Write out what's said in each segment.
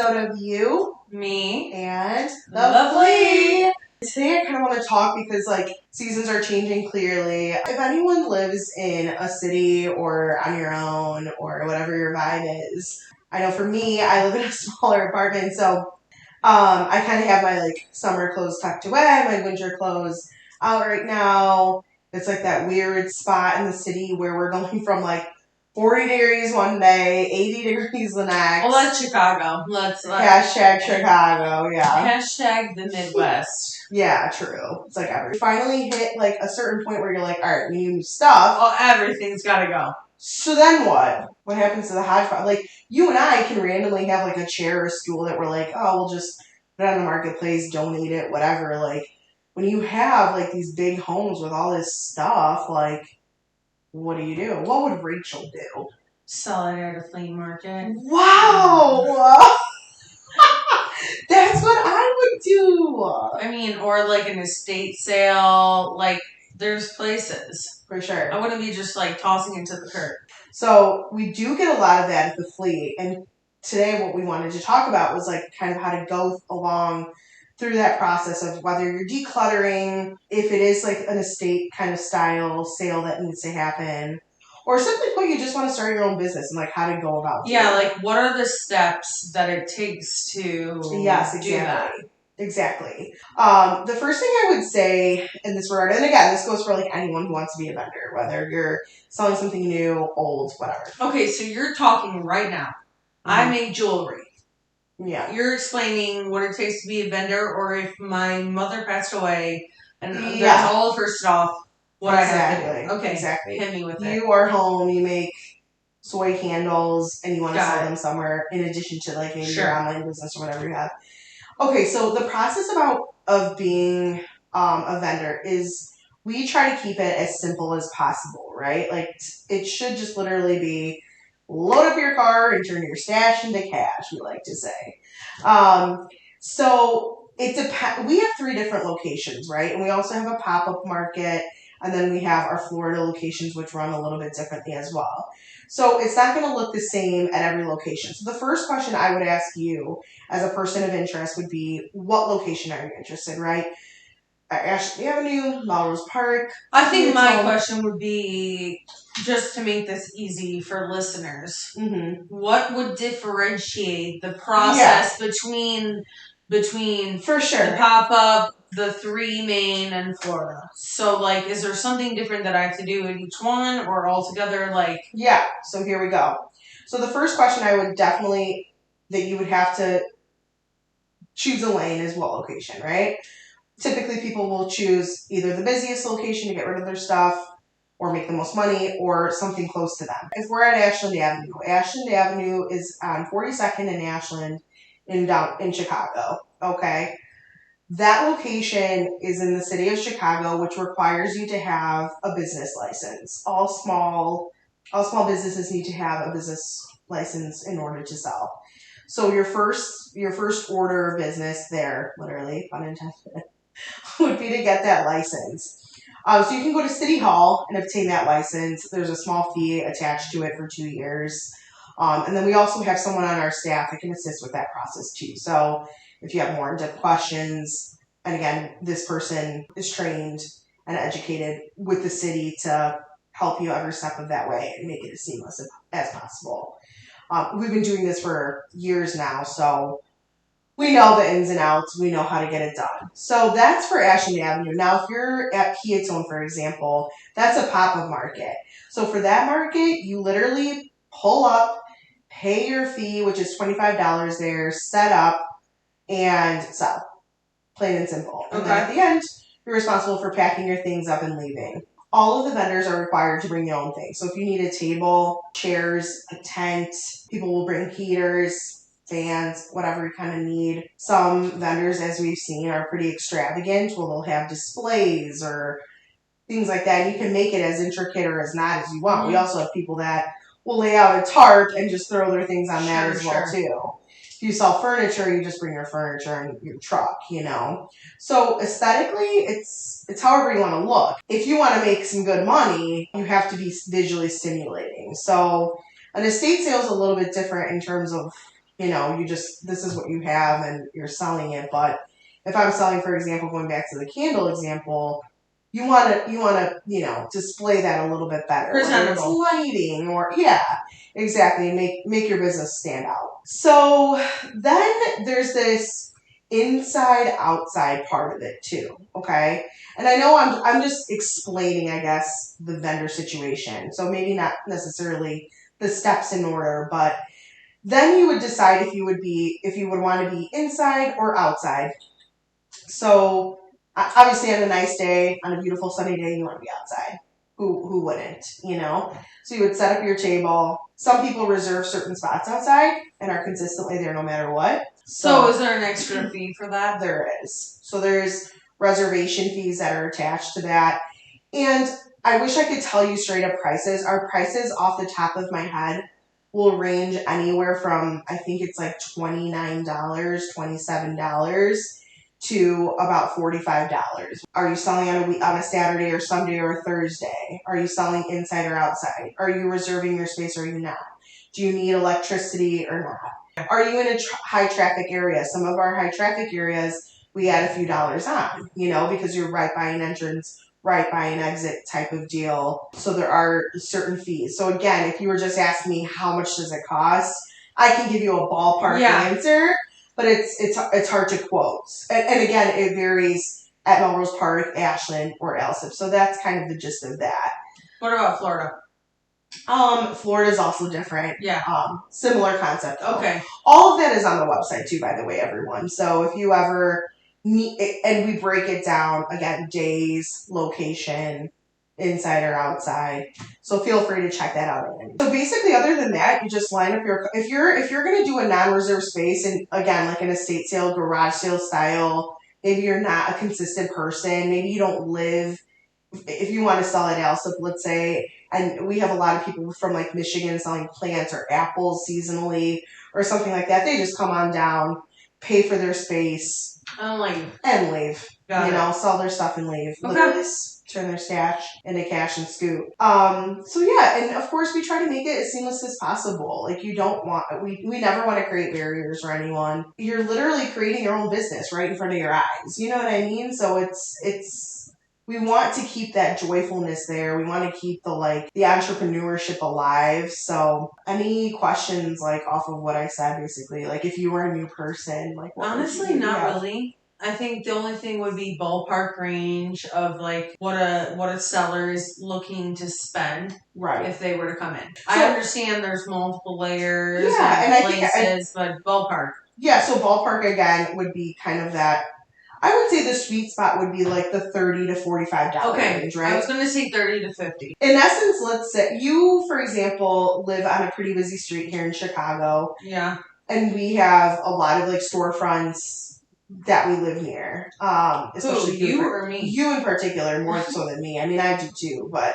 episode of You, Me, and the Flea. Today I kind of want to talk because seasons are changing clearly. If anyone lives in a city or on your own or whatever your vibe is, I know for me, I live in a smaller apartment, so I kind of have my summer clothes tucked away, my winter clothes out right now. It's that weird spot in the city where we're going from 40 degrees one day, 80 degrees the next. Well, that's Chicago. Hashtag Chicago, yeah. Hashtag the Midwest. Yeah, true. It's we finally hit a certain point where you're all right, we need new stuff. Oh, everything's gotta go. So then what? What happens to the hodgepodge? You and I can randomly have a chair or stool that we're we'll just put it on the marketplace, donate it, whatever. When you have these big homes with all this stuff, what do you do? What would Rachel do? Sell it at a flea market. Wow! That's what I would do. I mean, or an estate sale. There's places. For sure. I wouldn't be just tossing it to the curb. So we do get a lot of that at the flea. And today what we wanted to talk about was kind of how to go along through that process of whether you're decluttering, if it is an estate kind of style sale that needs to happen, or simply put, you just want to start your own business and how to go about it. Yeah, what are the steps that it takes to do that? Exactly. The first thing I would say in this regard, and again, this goes for anyone who wants to be a vendor, whether you're selling something new, old, whatever. Okay, so you're talking right now. Mm-hmm. I make jewelry. Yeah. You're explaining what it takes to be a vendor, or if my mother passed away and there's all of her stuff, what I have to do. Okay, exactly. Hit me with it. You are home, you make soy candles, and you want to sell them somewhere in addition to maybe your online business or whatever you have. Okay, so the process of being a vendor is we try to keep it as simple as possible, right? It should just literally be load up your car and turn your stash into cash, we like to say. So it depends. We have 3 different locations, right? And we also have a pop-up market, and then we have our Florida locations, which run a little bit differently as well. So it's not going to look the same at every location. So the first question I would ask you as a person of interest would be, what location are you interested in, right? Ashland Avenue, Melrose Park. I think my question would be, just to make this easy for listeners, what would differentiate the process between for sure the pop-up, the 3 main, and Florida? So, is there something different that I have to do at each one, or altogether, Yeah, so here we go. So the first question I would definitely, that you would have to choose a lane is what location, right? Typically, people will choose either the busiest location to get rid of their stuff or make the most money, or something close to them. If we're at Ashland Avenue is on 42nd in Ashland in Chicago, okay? That location is in the city of Chicago, which requires you to have a business license. All small businesses need to have a business license in order to sell. So your first order of business there, literally, pun intended, would be to get that license. So you can go to City Hall and obtain that license. There's a small fee attached to it for 2 years. And then we also have someone on our staff that can assist with that process too. So if you have more in-depth questions, and again, this person is trained and educated with the city to help you every step of that way and make it as seamless as possible. We've been doing this for years now, so we know the ins and outs. We know how to get it done. So that's for Ashland Avenue. Now, if you're at Peotone, for example, that's a pop-up market. So for that market, you literally pull up, pay your fee, which is $25 there, set up, and sell. Plain and simple. And then at the end, you're responsible for packing your things up and leaving. All of the vendors are required to bring their own things. So if you need a table, chairs, a tent, people will bring heaters, fans, whatever you kind of need. Some vendors, as we've seen, are pretty extravagant. Well, they'll have displays or things like that. You can make it as intricate or as not as you want. We also have people that will lay out a tarp and just throw their things on that as well too. If you sell furniture, you just bring your furniture in your truck, So aesthetically, it's however you want to look. If you want to make some good money, you have to be visually stimulating. So an estate sale is a little bit different in terms of You know, this is what you have and you're selling it. But if I'm selling, for example, going back to the candle example, you want to, display that a little bit better. Presentable. Whether it's lighting or, exactly. Make your business stand out. So then there's this inside outside part of it too. Okay. And I know I'm just explaining, I guess, the vendor situation. So maybe not necessarily the steps in order, but then you would decide if you would want to be inside or outside. So obviously on a nice day, on a beautiful sunny day, you want to be outside. Who wouldn't, So you would set up your table. Some people reserve certain spots outside and are consistently there no matter what. So is there an extra fee for that? There is. So there's reservation fees that are attached to that. And I wish I could tell you straight up prices. Our prices off the top of my head will range anywhere from, I think it's like $29, $27 to about $45. Are you selling on a Saturday or Sunday or a Thursday? Are you selling inside or outside? Are you reserving your space or are you not? Do you need electricity or not? Are you in a high traffic area? Some of our high traffic areas, we add a few dollars on, because you're right by an entrance, right by an exit type of deal. So there are certain fees. So again, if you were just asking me how much does it cost, I can give you a ballpark answer, but it's hard to quote. And again, it varies at Melrose Park, Ashland, or Alsip. So that's kind of the gist of that. What about Florida? Florida is also different. Yeah. Similar concept. Okay. All of that is on the website too, by the way, everyone. So if you ever need, and we break it down again, days, location, inside or outside. So feel free to check that out. So basically, other than that, you just line up if you're going to do a non-reserved space, and again, like an estate sale, garage sale style, maybe you're not a consistent person, maybe you don't live. If you want to sell at Alsip, let's say, and we have a lot of people from like Michigan selling plants or apples seasonally or something like that. They just come on down, pay for their space, and leave. Sell their stuff and leave. Okay. Turn their stash into cash and scoop. So yeah, and of course we try to make it as seamless as possible. Like we never want to create barriers for anyone. You're literally creating your own business right in front of your eyes. You know what I mean? So we want to keep that joyfulness there. We want to keep the entrepreneurship alive. So any questions off of what I said, basically, if you were a new person, honestly, not really. I think the only thing would be ballpark range of what a seller is looking to spend, right? If they were to come in. So, I understand there's multiple layers, and places, but ballpark. Yeah, so ballpark again would be kind of that. I would say the sweet spot would be the $30 to $45 range, right? I was going to say $30 to $50. In essence, let's say you, for example, live on a pretty busy street here in Chicago. Yeah. And we have a lot of storefronts that we live near. Especially you or me? You in particular, more so than me. I mean, I do too, but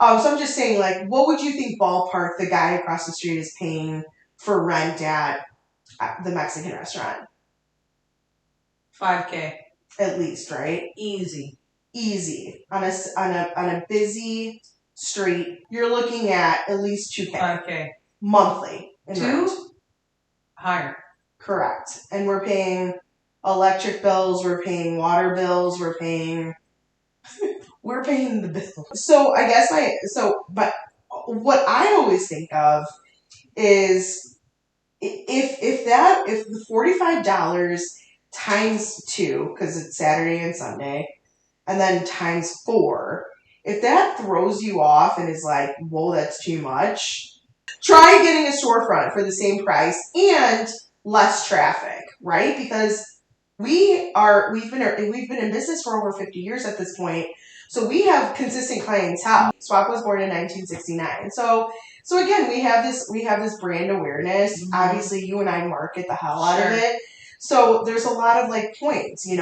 so I'm just saying, what would you think ballpark the guy across the street is paying for rent at the Mexican restaurant? $5,000 at least, right? Easy on a busy street. You're looking at least $2,000. $5,000 monthly in rent. Higher. Correct. And we're paying electric bills. We're paying water bills. We're paying the bill. So I guess but what I always think of is if the $45 times 2, because it's Saturday and Sunday, and then times 4, if that throws you off and is whoa, that's too much, try getting a storefront for the same price and less traffic, right? Because we've been in business for over 50 years at this point, so we have consistent clientele. Swap was born in 1969, so again, we have this brand awareness. Mm-hmm. Obviously, you and I market the hell out of it. So there's a lot of points, we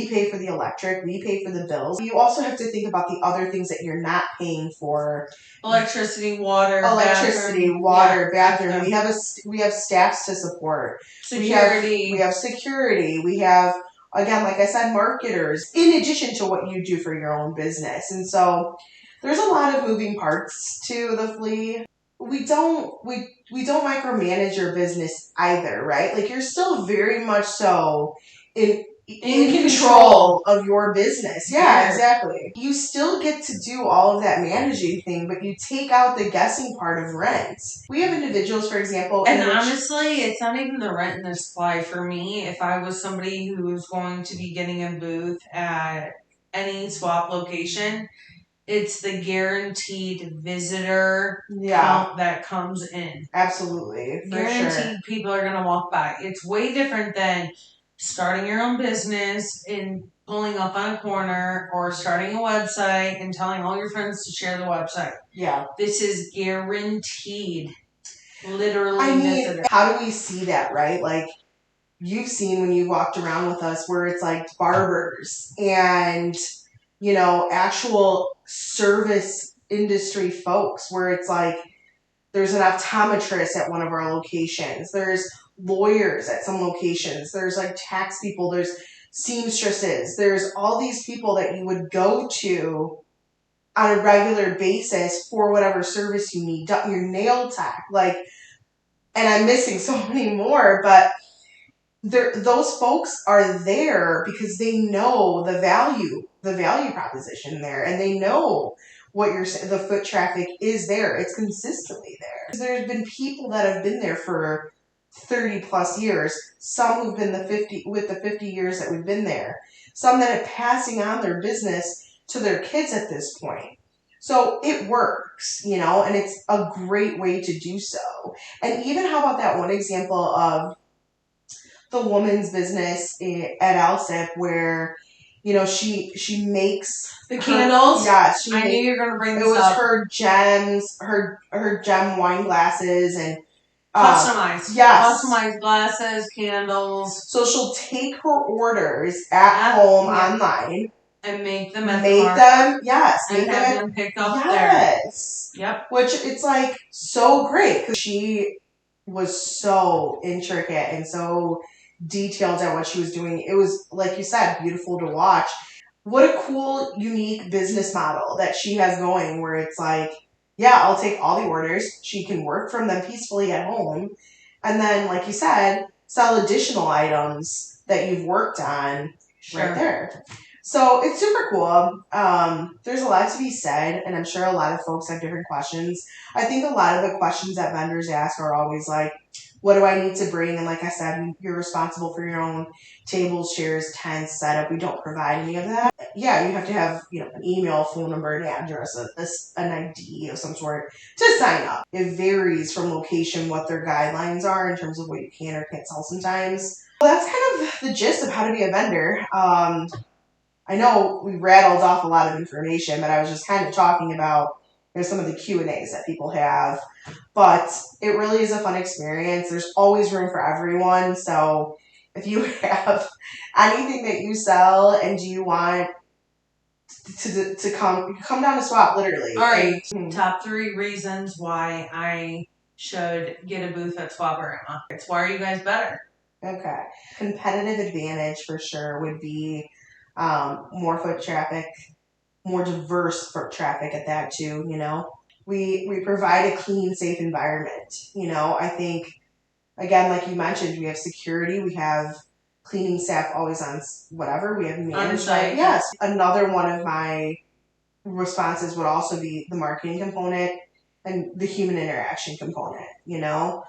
pay for the electric, we pay for the bills. You also have to think about the other things that you're not paying for. Electricity, water, bathroom. Yeah. We have staffs to support. Security. We have security. We have, again, like I said, marketers, in addition to what you do for your own business. And so there's a lot of moving parts to the flea. we don't micromanage your business either, right? Like, you're still very much so in control of your business. Yeah, exactly. You still get to do all of that managing thing, but you take out the guessing part of rent. We have individuals, for example, and honestly, it's not even the rent and the supply for me. If I was somebody who was going to be getting a booth at any swap location, it's the guaranteed visitor count that comes in. Absolutely. Guaranteed people are going to walk by. It's way different than starting your own business and pulling up on a corner, or starting a website and telling all your friends to share the website. Yeah. This is guaranteed. Literally visitor. How do we see that, right? Like, you've seen when you walked around with us where it's like barbers and, you know, actual service industry folks, where it's like there's an optometrist at one of our locations, there's lawyers at some locations, there's like tax people, there's seamstresses, there's all these people that you would go to on a regular basis for whatever service you need, your nail tech, like, and I'm missing so many more, but those folks are there because they know the value proposition there, and they know what the foot traffic is there. It's consistently there. There's been people that have been there for 30 plus years, some who've been the 50 years that we've been there, some that are passing on their business to their kids at this point. So it works, you know, and it's a great way to do so. And even, how about that one example of the woman's business at Alsip, where, you know, she makes the candles. Yeah, I knew you were going to bring this up. It was her gems, her gem wine glasses, and customized. Yes. Customized glasses, candles. So she'll take her orders at home online and make them and have them picked up there. Yep. Which, it's like so great because she was so intricate and so detailed at what she was doing. It was, like you said, beautiful to watch. What a cool, unique business model that she has going, where it's like, yeah, I'll take all the orders. She can work from them peacefully at home. And then, like you said, sell additional items that you've worked on right there. So it's super cool. There's a lot to be said, and I'm sure a lot of folks have different questions. I think a lot of the questions that vendors ask are always like, what do I need to bring? And like I said, you're responsible for your own tables, chairs, tents, setup. We don't provide any of that. Yeah, you have to have, you know, an email, phone number, an address, an ID of some sort to sign up. It varies from location what their guidelines are in terms of what you can or can't sell sometimes. Well, that's kind of the gist of how to be a vendor. I know we rattled off a lot of information, but I was just kind of talking about, you know, some of the Q&As that people have. But it really is a fun experience. There's always room for everyone. So if you have anything that you sell and do you want to come down to Swap, literally. All right. Top 3 reasons why I should get a booth at SwapORama. Why are you guys better? Okay. Competitive advantage for sure would be more foot traffic, more diverse foot traffic at that too, you know. We provide a clean, safe environment. You know, I think, again, like you mentioned, we have security, we have cleaning staff always on whatever, we have management. Yes. Another one of my responses would also be the marketing component and the human interaction component, you know.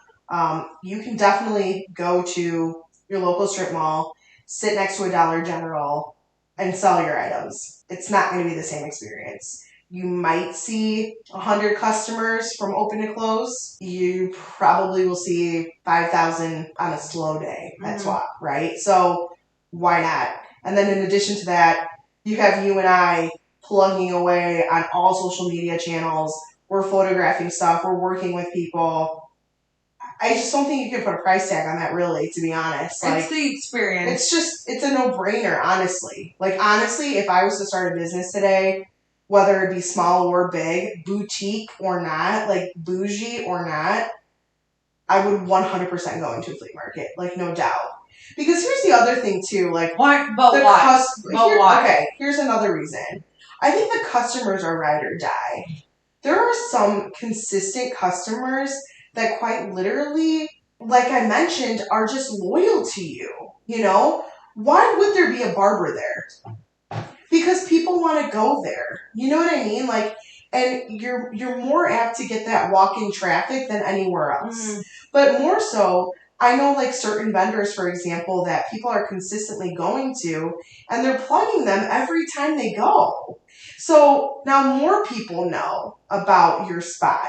You can definitely go to your local strip mall, sit next to a Dollar General, and sell your items. It's not going to be the same experience. You might see 100 customers from open to close. You probably will see 5,000 on a slow day at Swap, right? So why not? And then in addition to that, you have you and I plugging away on all social media channels. We're photographing stuff. We're working with people. I just don't think you can put a price tag on that, really, to be honest. It's the experience. It's a no-brainer, honestly. Like, honestly, if I was to start a business today, whether it be small or big, boutique or not, like bougie or not, I would 100% go into a flea market, like, no doubt. Because here's the other thing too, like, why? Why? Okay, here's another reason. I think the customers are ride or die. there are some consistent customers that quite literally, like I mentioned, are just loyal to you. You know, why would there be a barber there? Because people want to go there. You know what I mean? Like, and you're more apt to get that walk-in traffic than anywhere else. But more so, I know like certain vendors, for example, that people are consistently going to, and they're plugging them every time they go. So now more people know about your spot.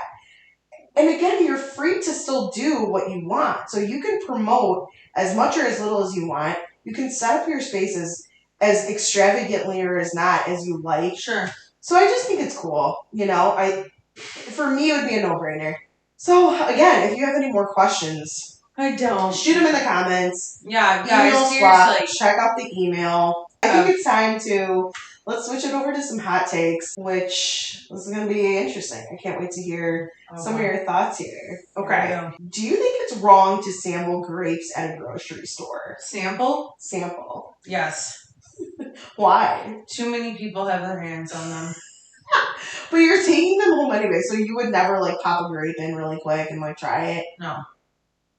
And again, you're free to still do what you want. So you can promote as much or as little as you want. You can set up your spaces as extravagantly or as not as you like. Sure. So I just think it's cool. You know, for me, it would be a no-brainer. So again, if you have any more questions, I don't. shoot them in the comments. Yeah, guys, Email seriously. Swap, check out the email. I think it's time to, let's switch it over to some hot takes, which is going to be interesting. I can't wait to hear some of your thoughts here. Okay. Do you think it's wrong to sample grapes at a grocery store? Sample? Sample. Yes. Why? Too many people have their hands on them. But you're taking them home anyway, so you would never like pop a grape in really quick and like try it? No.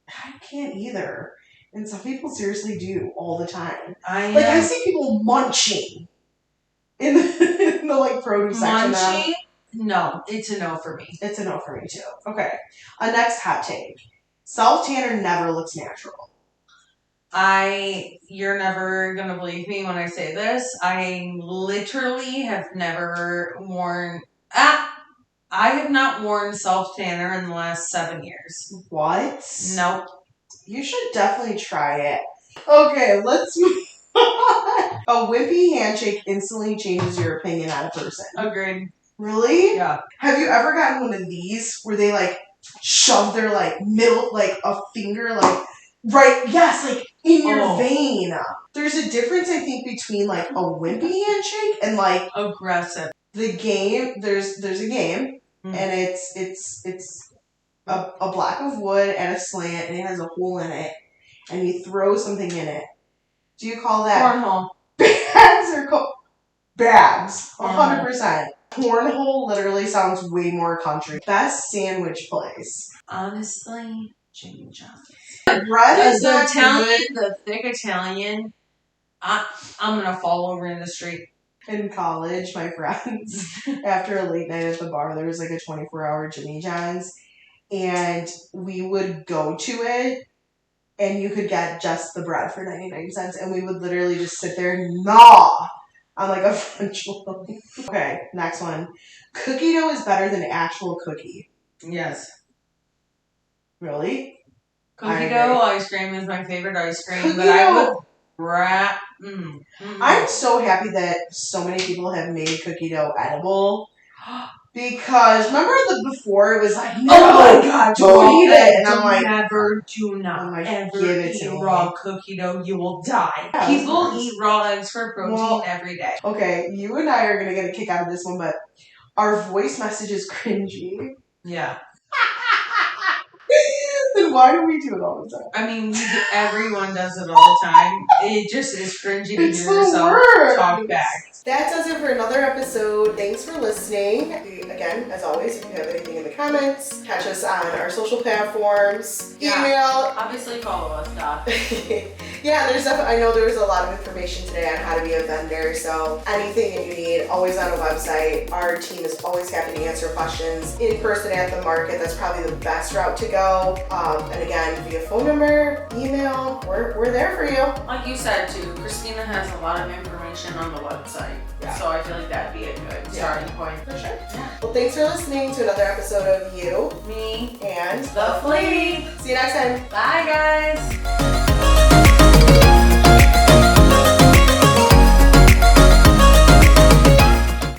I can't either. And some people seriously do all the time. I see people munching in the like produce section now. Munching? No, it's a no for me. It's a no for me too. Okay. A next hot take. Self-tanner never looks natural. You're never gonna believe me when I say this. I literally have never worn I have not worn self-tanner in the last 7 years. What? Nope. You should definitely try it. Okay, let's move on. A wimpy handshake instantly changes your opinion on a person. Agreed. Really? Yeah. Have you ever gotten one of these where they like shove their like middle, like a finger, like right, yes, like in your vein? There's a difference, I think, between like a wimpy handshake and like aggressive. The game, there's a game, and it's a block of wood and a slant, and it has a hole in it, and you throw something in it. Do you call that cornhole? Bags or bags? 100%. Cornhole literally sounds way more country. Best sandwich place. Honestly, Jimmy John's. Bread is the not Italian, good. the thick Italian. I'm gonna fall over in the street. In college, my friends, after a late night at the bar, there was like a 24-hour Jimmy John's, and we would go to it, and you could get just the bread for 99 cents, and we would literally just sit there and gnaw on like a French loaf. Okay, next one. Cookie dough is better than actual cookie. Yes. Really? Cookie dough ice cream is my favorite ice cream, cookie but I would wrap. I'm so happy that so many people have made cookie dough edible. Because remember before it was like, no, oh my god, don't eat it. And I'm like, do not ever give it eat to me. raw cookie dough. You will die. Yeah, people eat raw eggs for protein every day. Okay, you and I are going to get a kick out of this one, but our voice message is cringy. Yeah. Then why do we do it all the time? I mean, everyone does it all the time. It just is cringy to hear yourself talk back. That does it for another episode. Thanks for listening. Again, as always, if you have anything in the comments, catch us on our social platforms. Email. Obviously, follow us, Doc. Yeah, I know there was a lot of information today on how to be a vendor, so anything that you need, always on a website. Our team is always happy to answer questions in person at the market. That's probably the best route to go. And again, via phone number, email, we're there for you. Like you said too, Kristina has a lot of information on the website. Yeah. So I feel like that'd be a good starting point. For sure. Yeah. Well, thanks for listening to another episode of You, Me, and the Flea. See you next time. Bye, guys.